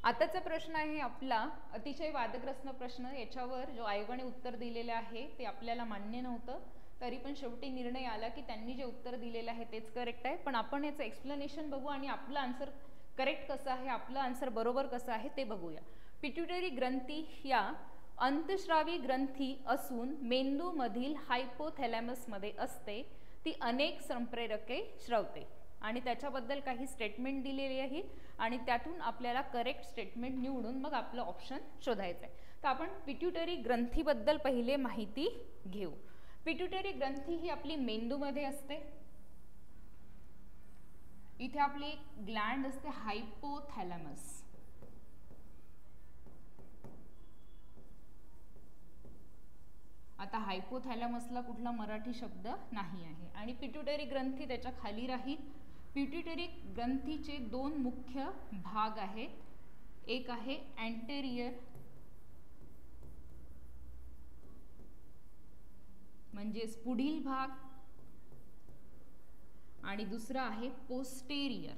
आताचा प्रश्न आहे आपला अतिशय वादग्रस्त प्रश्न. याच्यावर जो आयोगाने उत्तर दिलेले आहे ते आपल्याला मान्य नव्हतं, तरी पण शेवटी निर्णय आला की त्यांनी जे उत्तर दिलेलं आहे तेच करेक्ट आहे. पण आपण याचं एक्सप्लेनेशन बघू आणि आपलं आन्सर करेक्ट कसं आहे, आपलं आन्सर बरोबर कसं आहे ते बघूया. पिट्युटरी ग्रंथी या अंतस्रावी ग्रंथी असून मेंदूमधील हायपोथॅलॅमसमध्ये असते. ती अनेक संप्रेरके स्रवते आणि त्याच्याबद्दल काही स्टेटमेंट दिलेली आहे आणि त्यातून आपल्याला करेक्ट स्टेटमेंट निवडून मग आपलं ऑप्शन शोधायचं आहे. तर आपण पिट्युटरी ग्रंथीबद्दल पहिले माहिती घेऊ. पिट्युटरी ग्रंथी ही आपली मेंदूमध्ये असते. इथे आपली एक ग्लँड असते हायपोथॅलॅमस. आता हायपोथॅलॅमसला कुठला मराठी शब्द नाही आहे आणि पिट्युटरी ग्रंथी त्याच्या खाली राहील. पिट्युटरी ग्रंथीचे दोन मुख्य भाग आहेत. एक आहे अँटेरियर म्हणजेच पुढील भाग आणि दुसरा आहे पोस्टेरियर.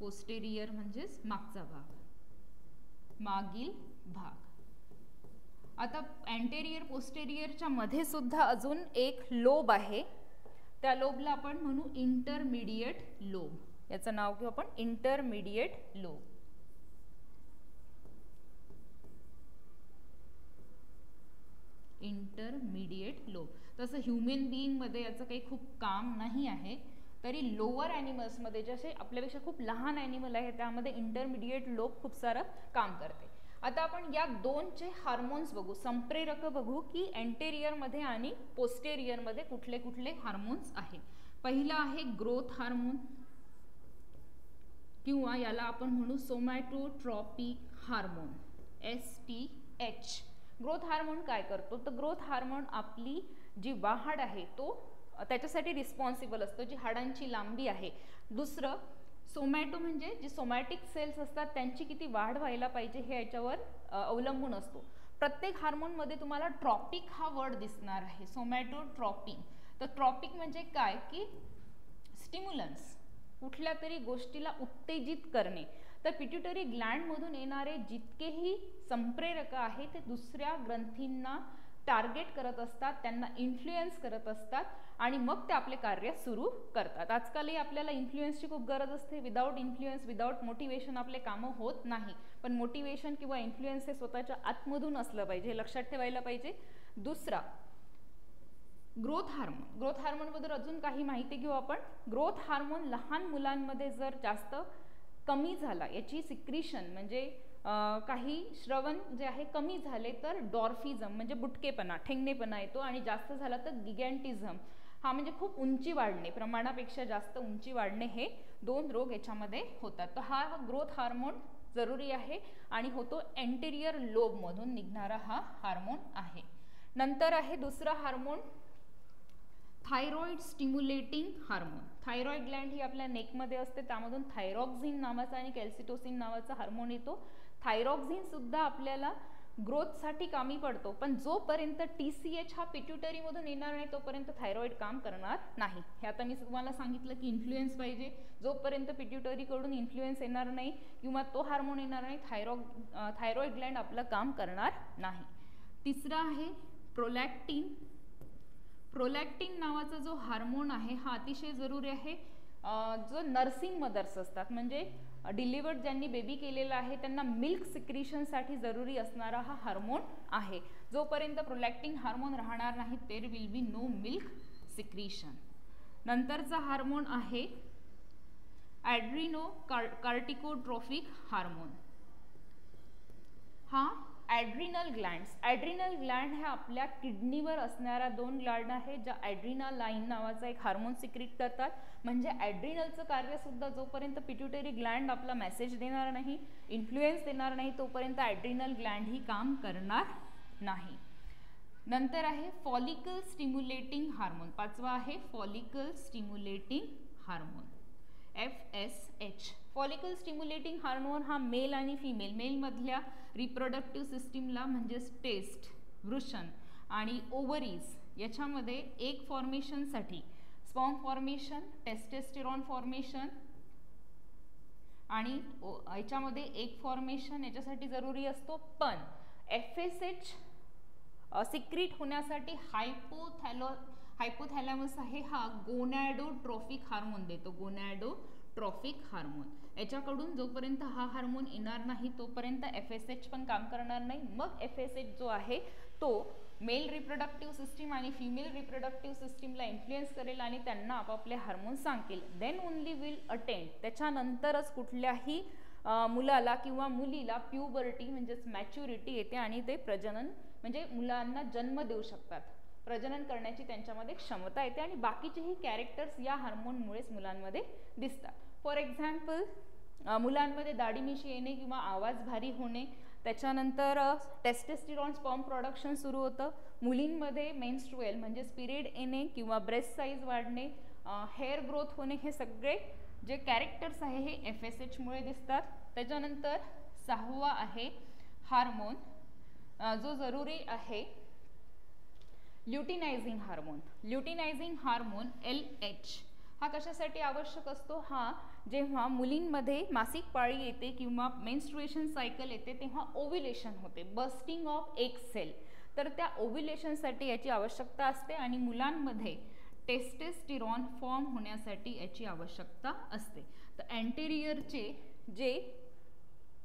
पोस्टेरियर म्हणजेच मागचा भाग, मागील भाग. आता अँटेरियर पोस्टेरियरच्या मध्ये सुद्धा अजून एक लोब आहे. त्या लोबला आपण म्हणू इंटरमिडिएट लोब. याचं नाव घेऊ आपण इंटरमिडिएट लोब. Intermediate lobe. तसं ह्युमन बीइंग मध्ये याचं काही खूप काम नाही आहे, तरी लोअर ॲनिमल्समध्ये जसे आपल्यापेक्षा खूप लहान ॲनिमल आहे त्यामध्ये इंटरमिडिएट लोब खूप सारं काम करते. आता आपण या दोनचे हार्मोन्स बघू, संप्रेरक बघू की अँटेरियरमध्ये आणि पोस्टेरियरमध्ये कुठले कुठले हार्मोन्स आहेत. पहिला आहे ग्रोथ हार्मोन किंवा याला आपण म्हणू सोमॅटोट्रॉपिक हार्मोन STH. ग्रोथ हार्मोन काय करतो तर ग्रोथ हार्मोन आपली जी वाढ आहे तो त्याच्यासाठी रिस्पॉन्सिबल असतो, जी हाडांची लांबी आहे. दुसरं सोमॅटो म्हणजे जे सोमॅटिक सेल्स असतात त्यांची किती वाढ व्हायला पाहिजे हे याच्यावर अवलंबून असतो. प्रत्येक हार्मोनमध्ये तुम्हाला ट्रॉपिक हा वर्ड दिसणार आहे, सोमॅटोट्रॉपिक. तर ट्रॉपिक म्हणजे काय की स्टिम्युलन्स, कुठल्या तरी गोष्टीला उत्तेजित करणे. तर पिट्युटरी ग्लँडमधून येणारे जितकेही संप्रेरक आहे ते दुसऱ्या ग्रंथींना टार्गेट करत असतात, त्यांना इन्फ्लुएन्स करत असतात आणि मग ते आपले कार्य सुरू करतात. आजकालही आपल्याला इन्फ्लुएन्सची खूप गरज असते. विदाऊट इन्फ्लुएन्स, विदाऊट मोटिवेशन आपले कामं होत नाही. पण मोटिवेशन किंवा इन्फ्लुएन्स हे स्वतःच्या आतमधून असलं पाहिजे, हे लक्षात ठेवायला पाहिजे. दुसरा ग्रोथ हार्मोन. ग्रोथ हार्मोनबद्दल अजून काही माहिती घेऊ आपण. ग्रोथ हार्मोन लहान मुलांमध्ये जर जास्त कमी झाला, याची सिक्रिशन म्हणजे काही श्रवण जे आहे कमी झाले तर डॉर्फिझम म्हणजे बुटकेपणा, ठेंगणेपणा येतो आणि जास्त झाला तर गिगॅन्टिझम हा म्हणजे खूप उंची वाढणे, प्रमाणापेक्षा जास्त उंची वाढणे, हे दोन रोग याच्यामध्ये होतात. तर हा ग्रोथ हार्मोन जरुरी आहे आणि होतो अँटेरियर लोबमधून निघणारा हा हार्मोन आहे. नंतर आहे दुसरा hormone thyroid stimulating hormone. Thyroid gland ही आपल्या नेकमध्ये असते, त्यामधून थायरॉक्झिन नावाचा आणि कॅल्सिटोसिन नावाचा हार्मोन येतो. थायरॉक्झिन सुद्धा आपल्याला ग्रोथसाठी कामी पडतो, पण जोपर्यंत TCH हा पिट्युटरीमधून येणार नाही तोपर्यंत थायरॉइड काम करणार नाही. हे आता मी तुम्हाला सांगितलं की इन्फ्लुएन्स पाहिजे. जोपर्यंत पिट्युटरीकडून इन्फ्लुएन्स येणार नाही किंवा तो हार्मोन येणार नाही, थायरॉइड ग्लँड आपलं काम करणार नाही. तिसरा आहे प्रोलॅक्टिन. प्रोलॅक्टिन नावाचा जो हार्मोन आहे हा अतिशय जरुरी आहे. जो नर्सिंग मदर्स असतात म्हणजे डिलिव्हर्ड ज्यांनी बेबी केलेला आहे त्यांना मिल्क सिक्रिशनसाठी जरुरी असणारा हा हार्मोन आहे. जोपर्यंत प्रोलॅक्टिन हार्मोन राहणार नाही there will be no milk secretion. नंतरचा हार्मोन आहे ॲड्रिनो कार्टिकोट्रॉफिक हार्मोन. हा ॲड्रिनल ग्लँड्स. ॲड्रिनल ग्लँड ह्या आपल्या किडनीवर असणाऱ्या दोन ग्लँड आहेत ज्या ॲड्रिनालाइन नावाचा एक हार्मोन सिक्रिट करतात. म्हणजे ॲड्रिनलचं कार्यसुद्धा जोपर्यंत पिट्युटरी ग्लँड आपला मेसेज देणार नाही, इन्फ्लुएन्स देणार नाही, तोपर्यंत ॲड्रिनल ग्लँड ही काम करणार नाही. नंतर आहे फॉलिकल स्टिम्युलेटिंग हार्मोन. पाचवा आहे follicle stimulating hormone FSH. Follicle stimulating hormone हा मेल आणि फिमेल, मेलमधल्या रिप्रोडक्टिव्ह सिस्टीमला म्हणजेच टेस्ट, वृषण आणि ओव्हरीज याच्यामध्ये एग फॉर्मेशनसाठी स्पर्म फॉर्मेशन, टेस्टेस्टेरॉन फॉर्मेशन आणि याच्यामध्ये एक फॉर्मेशन याच्यासाठी जरुरी असतो, पण FSH सिक्रीट होण्यासाठी हायपोथॅलॅमस आहे हा गोनॅडोट्रॉफिक हार्मोन देतो, गोनॅडोट्रॉफिक हार्मोन. याच्याकडून जोपर्यंत हा हार्मोन येणार नाही तोपर्यंत FSH पण काम करणार नाही. मग FSH जो आहे तो मेल रिप्रोडक्टिव्ह सिस्टीम आणि फिमेल रिप्रोडक्टिव्ह सिस्टीमला इन्फ्लुएन्स करेल आणि त्यांना आपापले हार्मोन सांगेल. देन ओनली विल अटेंड, त्याच्यानंतरच कुठल्याही मुलाला किंवा मुलीला प्युबर्टी म्हणजेच मॅच्युरिटी येते आणि ते प्रजनन म्हणजे मुलांना जन्म देऊ शकतात, प्रजनन करण्याची त्यांच्यामध्ये क्षमता येते आणि बाकीचेही कॅरेक्टर्स या हार्मोनमुळेच मुलांमध्ये दिसतात. फॉर एक्झाम्पल मुलांमध्ये दाढी-मिशी येणे किंवा आवाज भारी होणे, त्याच्यानंतर टेस्टोस्टेरॉन स्पर्म प्रोडक्शन सुरू होतं. मुलींमध्ये मेन्स्ट्रुअल म्हणजे पिरियड येणे किंवा ब्रेस्ट साईज वाढणे, हेअर ग्रोथ होणे, हे सगळे जे कॅरेक्टर्स आहे हे FSH मुळे दिसतात. त्याच्यानंतर 6वा आहे हार्मोन जो जरुरी आहे luteinising hormone. Luteinising hormone LH हा कशासाठी आवश्यक असतो? हा जेव्हा मुलींमध्ये मासिक पाळी येते किंवा मेन्स्ट्रुएशन सायकल येते तेव्हा ओव्युलेशन होते, बर्स्टिंग ऑफ एग सेल, तर त्या ओव्युलेशनसाठी याची आवश्यकता असते आणि मुलांमध्ये टेस्टोस्टेरॉन फॉर्म होण्यासाठी याची आवश्यकता असते. तर अँटेरियरचे जे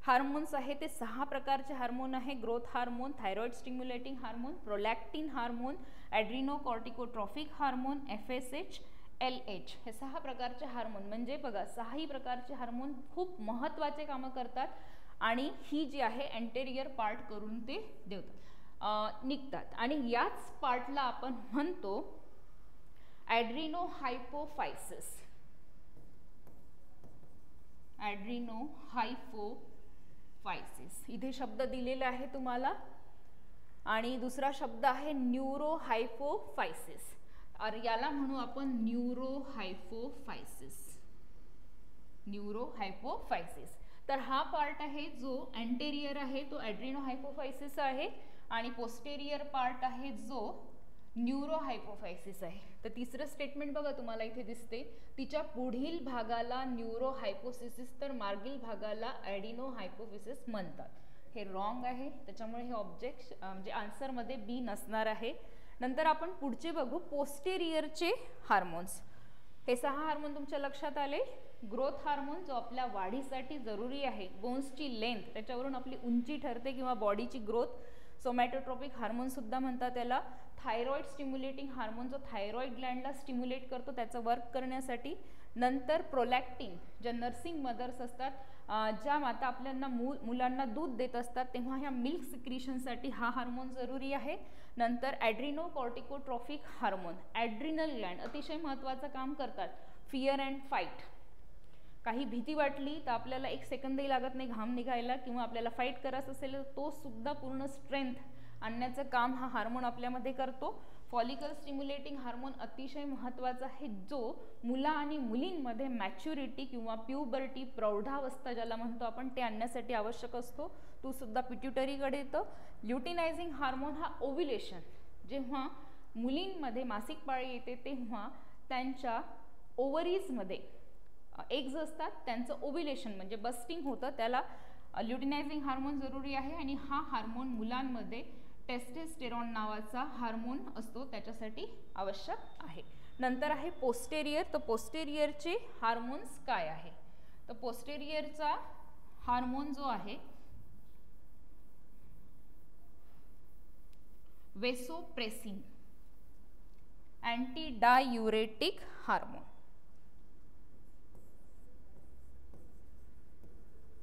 हार्मोन्स आहे ते 6 प्रकारचे हार्मोन आहे. Growth hormone, thyroid stimulating hormone, prolactin hormone, adrenocorticotrophic hormone, FSH, LH, हे 6 प्रकारचे हार्मोन. म्हणजे बघा 6ही प्रकारचे हार्मोन खूप महत्त्वाचे कामं करतात आणि ही जी आहे अँटेरियर पार्ट करून ते निघतात आणि याच पार्टला आपण म्हणतो ॲड्रिनोहायपोफायसिस. ॲड्रिनोहायपोफायसिस इथे शब्द दिलेला आहे तुम्हाला आणि दुसरा शब्द आहे न्यूरोहायपोफायसिस. याला म्हणू आपण न्यूरोहायपोफायसिस. न्यूरोहायपोफायसिस. तर हा पार्ट आहे जो अँटेरियर आहे तो ॲड्रिनोहायपोफायसिस आहे आणि पोस्टेरियर पार्ट आहे जो न्यूरोहायपोफायसिस आहे. तर तिसरं स्टेटमेंट बघा तुम्हाला इथे दिसते, तिच्या पुढील भागाला न्यूरोहायपोफिसिस तर मागील भागाला ॲडिनोहायपोफिसिस म्हणतात. हे रॉंग आहे, त्याच्यामुळे हे ऑब्जेक्ट म्हणजे आन्सरमध्ये बी नसणार आहे. नंतर आपण पुढचे बघू पोस्टेरियरचे हार्मोन्स. हे 6 हार्मोन तुमच्या लक्षात आले. ग्रोथ हार्मोन जो आपल्या वाढीसाठी जरुरी आहे, बोन्सची लेंथ त्याच्यावरून आपली उंची ठरते किंवा बॉडीची ग्रोथ, सोमॅटोट्रॉपिक हार्मोन सुद्धा म्हणतात त्याला. थायरॉइड स्टिम्युलेटिंग हार्मोन जो थायरॉइड ग्लँडला स्टिम्युलेट करतो त्याचं वर्क करण्यासाठी. नंतर प्रोलॅक्टिन, ज्या नर्सिंग मदर्स असतात, ज्या माता आपल्याला मुलांना दूध देत असतात तेव्हा ह्या मिल्क सिक्रिशनसाठी हा हार्मोन जरुरी आहे. नंतर ॲड्रिनोकॉर्टिकोट्रॉफिक हार्मोन, ॲड्रिनल ग्लँड अतिशय महत्त्वाचं काम करतात. फिअर अँड फाईट, काही भीती वाटली तर आपल्याला 1 सेकंदही लागत नाही घाम निघायला किंवा आपल्याला फाईट करायचं असेल तर तो सुद्धा पूर्ण स्ट्रेंथ आणण्याचं काम हा हार्मोन आपल्यामध्ये करतो. फॉलिकल स्टिम्युलेटिंग हार्मोन अतिशय महत्त्वाचा आहे जो मुला आणि मुलींमध्ये मॅच्युरिटी किंवा प्युबर्टी, प्रौढावस्था ज्याला म्हणतो आपण, ते आणण्यासाठी आवश्यक असतो. तो सुद्धा पिट्युटरीकडे येतो. ल्युटिनायझिंग हार्मोन हा ओव्युलेशन, जेव्हा मुलींमध्ये मासिक पाळी येते तेव्हा त्यांच्या ओव्हरीजमध्ये एग्ज असतात, त्यांचं ओव्युलेशन म्हणजे बस्टिंग होतं, त्याला ल्युटिनायझिंग हार्मोन जरुरी आहे आणि हा हार्मोन मुलांमध्ये टेस्टोस्टेरॉन नावाचा हार्मोन असतो त्याच्यासाठी आवश्यक आहे. नंतर आहे पोस्टेरियर. तर पोस्टेरियरचे हार्मोन्स काय आहे? तर पोस्टेरियरचा हार्मोन जो आहे vasopressin, anti diuretic hormone.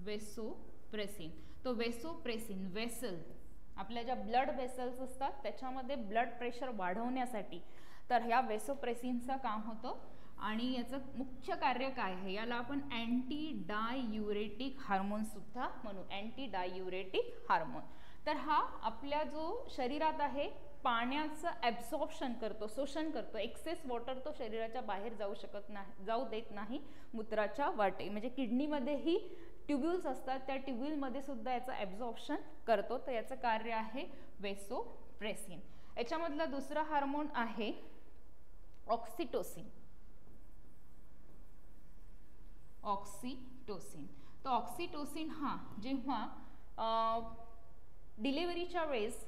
Vasopressin, तो वेसोप्रेसिन वेसल आपल्या ज्या ब्लड वेसल्स असतात त्याच्यामध्ये ब्लड प्रेशर वाढवण्यासाठी तर ह्या वेसोप्रेसिनचं काम होतं आणि याचं मुख्य कार्य काय आहे, याला आपण अँटी डायुरेटिक हार्मोन सुद्धा म्हणू. अँटी डायुरेटिक हार्मोन तर हा आपल्या जो शरीरात आहे पाण्याचं ॲब्झॉर्प्शन करतो, शोषण करतो. एक्सेस वॉटर तो शरीराच्या बाहेर जाऊ देत नाही मूत्राच्या वाटे, म्हणजे किडनीमध्येही ट्युब्युल्स असतात, त्या ट्युब्युलमध्ये सुद्धा याचं ॲब्झॉर्प्शन करतो. तर याचं कार्य आहे वेसोप्रेसिन. याच्यामधला दुसरा हार्मोन आहे ऑक्सिटोसिन. Oxytocin oxytocin. तर ऑक्सिटोसिन हा जेव्हा डिलिव्हरीच्या वेळेस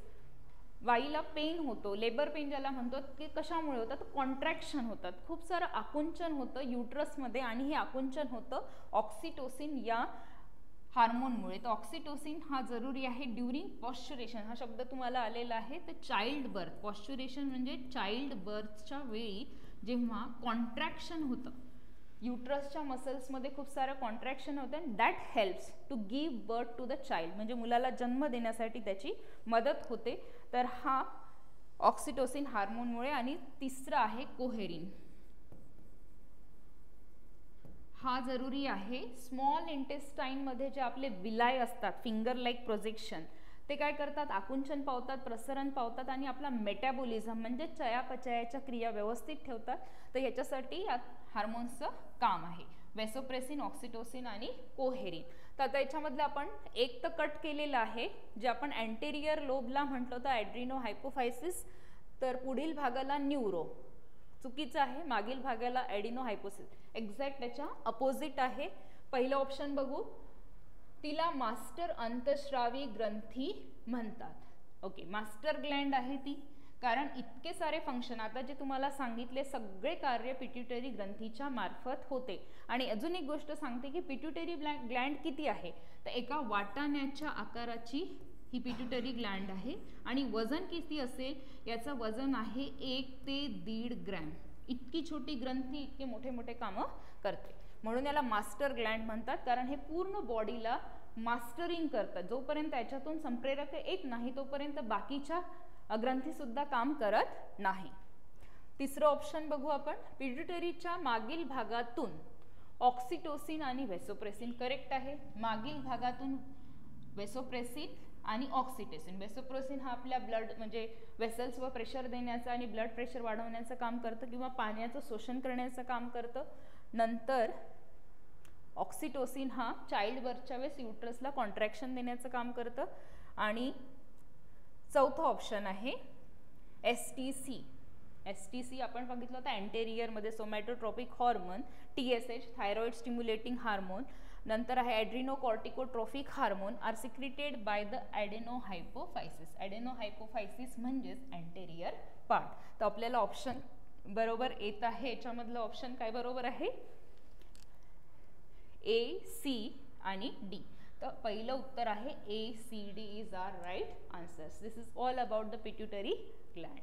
बाईला पेन होतो, लेबर पेन ज्याला म्हणतो, की कशामुळे होतं, तर कॉन्ट्रॅक्शन होतात, खूप सारं आकुंचन होतं युट्रसमध्ये आणि हे आकुंचन होतं ऑक्सिटोसिन या हार्मोनमुळे. तर ऑक्सिटोसिन हा जरुरी आहे ड्युरिंग पॉस्च्युरेशन. हा शब्द तुम्हाला आलेला आहे. तर चाइल्ड बर्थ, पॉस्च्युरेशन म्हणजे चाइल्ड बर्थच्या वेळी जेव्हा कॉन्ट्रॅक्शन होतं, युट्रसच्या मसल्समध्ये खूप सारं कॉन्ट्रॅक्शन होतं, and that helps to give birth to the child, म्हणजे मुलाला जन्म देण्यासाठी त्याची मदत होते. तर हा ऑक्सिटोसिन हार्मोनमुळे. आणि तिसरं आहे कोहेरिन. हा जरुरी आहे. स्मॉल इंटेस्टाईनमध्ये जे आपले विलाय असतात, फिंगर लाईक प्रोजेक्शन, ते काय करतात, आकुंचन पावतात, प्रसरण पावतात आणि आपला मेटाबॉलिझम म्हणजे चयापचयाच्या क्रिया व्यवस्थित ठेवतात. तर ह्याच्यासाठी या हार्मोन्सचं काम आहे, वेसोप्रेसिन, ऑक्सिटोसिन आणि कोहेरिन. तर आता याच्यामधलं आपण एक तर कट केलेलं आहे, जे आपण अँटेरियर लोबला म्हटलं तर ॲड्रिनो हायपोफायसिस, तर पुढील भागाला न्यूरो. चुकीचं आहे, मागील भागाला ॲडिनो हायपोसिस. एक्झॅक्ट त्याच्या अपोजिट आहे. पहिलं ऑप्शन बघू, तिला मास्टर अंतस्रावी ग्रंथी म्हणतात. ओके, मास्टर ग्लँड आहे ती, कारण इतके सारे फंक्शन आता जे तुम्हाला सांगितले सगळे कार्य पिट्युटरी ग्रंथीच्या मार्फत होते. आणि अजून एक गोष्ट सांगते की पिट्युटरी ग्लँड किती आहे, तर एका वाटाण्याच्या आकाराची ही पिट्युटरी ग्लँड आहे. आणि वजन किती असेल, याचं वजन आहे 1 ते 1.5 ग्रॅम. इतकी छोटी ग्रंथी इतके मोठे मोठे कामं करते, म्हणून याला मास्टर ग्लँड म्हणतात. कारण हे पूर्ण बॉडीला मास्टरिंग करतात. जोपर्यंत याच्यातून संप्रेरक येत नाही तोपर्यंत बाकीच्या ग्रंथी सुद्धा काम करत नाही. तिसरं ऑप्शन बघू आपण, पिट्युटरीच्या मागील भागातून ऑक्सिटोसिन आणि वेसोप्रेसिन. करेक्ट आहे, मागील भागातून वेसोप्रेसिन आणि ऑक्सिटोसिन. वेसोप्रेसिन हा आपल्या ब्लड म्हणजे वेसल्सवर प्रेशर देण्याचं आणि ब्लड प्रेशर वाढवण्याचं काम करतं किंवा पाण्याचं शोषण करण्याचं काम करतं. नंतर ऑक्सिटोसिन हा चाइल्ड बर्थच्या वेळेस युट्रसला कॉन्ट्रॅक्शन देण्याचं काम करतं. आणि चौथं ऑप्शन आहे STC. STC आपण बघितलं होतं अँटेरियरमध्ये, somatotropic hormone. TSH thyroid stimulating hormone. नंतर आहे adrenocorticotrophic hormone are secreted by the adenohypophysis. Adenohypophysis म्हणजेच अँटेरियर पार्ट. तर आपल्याला ऑप्शन बरोबर येत आहे. याच्यामधलं ऑप्शन काय बरोबर आहे, A, C आणि D. तर पहिलं उत्तर आहे A, C, D is are right answers. This is all about the pituitary Gland.